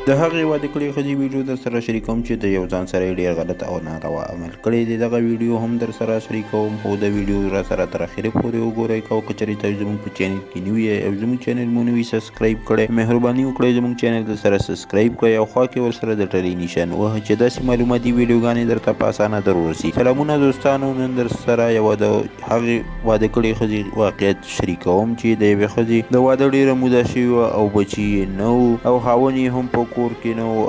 د هغې واده کړې ښځې ویډیو در سره شریکوم چې د یو ځان سره ډېر غلط او ناروا عمل کړی دی. دغه ویډیو هم در سره شریکوم، خو د ویډیو را سره تر اخره پورې وګورئ. که چېرې تاسو زموږ په چینل کې نوي یې او زموږ چینل مو نه وي سبسکرایب کړی، مهرباني وکړئ زموږ چینل در سره سبسکرایب کړئ او خوا کې ورسره د ټلۍ نشان ووهئ چې داسې معلوماتي ویډیوګانې درته په اسانه در ورسي. سلامونه دوستانو، نن در سره یوه د هغې واده کړې ښځې واقعیت شریکوم چې د یوې ښځې د واده ډېره موده شوې وه او بچي یې نه وو او خاوند یې هم په کور کې نه وو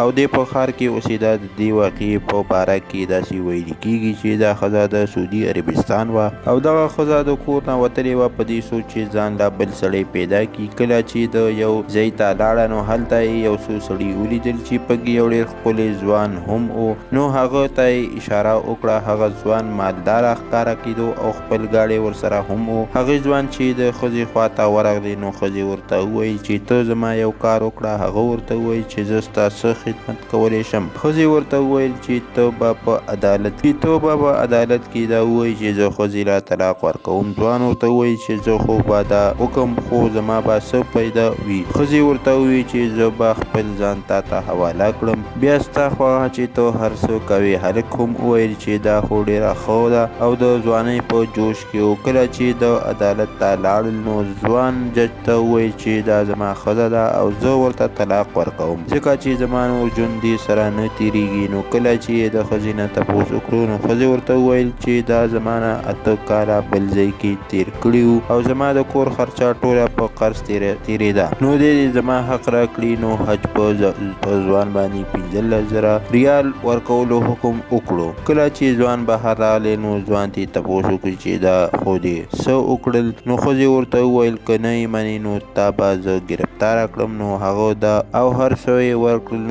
او دی په ښار کې اوسېده. د دې واقعې په باره کې داسې ویل کېږي چې دا ښځه د سعودي عربستان وه او دغه ښځه د کور نه وتلې وه په دې سوچ چې ځان لا بل سړی پیدا کړي. کله چې د یو ځای ته لاړه نو هلته یې یو څو سړي ولیدل چې پکې یو ډېر ښکلی ځوان هم و. نو هغه ته یې اشاره وکړه. هغه ځوان مالداره ښکاره کېدو او خپل ګاډی ورسره هم و. هغې ځوان چې د ښځې خوا ته ورغلی نو ښځې ورته وویل چې ته زما یو کار وکړه. هغه ورته وویل چې زه ستا څه خدمت کولی شم. ښځې ورته وویل چې ته به په عدالت کې دا ووایي چې زه ښځې لا طلاق ورکوم. ځوان ورته وویل چې زه خو به دا وکم خو زما به څه پیدا وي. ښځې ورته وویل چې زه به خپل ځان تا ته حواله کړم. بیا ستا خوښه چې ته هر څه کوې. هلک هم وویل چې دا خو ډېره ښه ده او د ځوانۍ په جوش کې و. کله چې د عدالت ته لاړل نو ځوان جج ته وویل چې دا زما ښځه ده او زه ورته طلاق ورکوم ځکه چې زما نور ژوند دې سره نه تېرېږي. نو کله چې د ښځې نه تپوس وکړو نو ښځې ورته وویل چې دا زما نه 8 کاله بل ځای کې تېر کړي وو او زما د کور خرچه ټوله په قرض تېرېده. نو دې زما حق راکړي. نو حج په ځوان باندې 15,000 ریال ورکولو حکم وکړو. کله چې ځوان بهر راغلی نو ځوان ته تپوس وکړي چې دا خو دې څه وکړل. نو ښځې ورته وویل که نه یې منې نو تا به زه ګرفتاره کړم. نو هغه دا او هر څه یې ورکړل.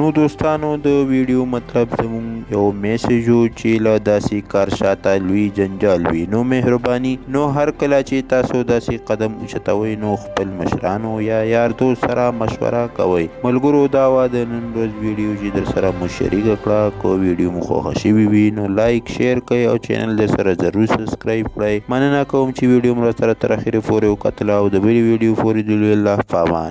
نو دوستانو د ویډیو مطلب زموږ یو میسج و چې له داسې کار شاته لوی جنجال وي. نو مهرباني نو هر کله چې تاسو داسې قدم اوچتوئ نو خپل مشرانو یا یار دوست سره مشوره کوئ. ملګرو دا وه د نن ورځ ویډیو چې در سره مو شریکه کړه. که ویډیو مو خوښه شوې وي نو لایک شیر کړئ او چینل در سره ضرور سبسکرایب کړئ. مننه کوم چې ویډیو مو سره تر اخره پورې وکتله او د بلې ویډیو پورې د الله په امان.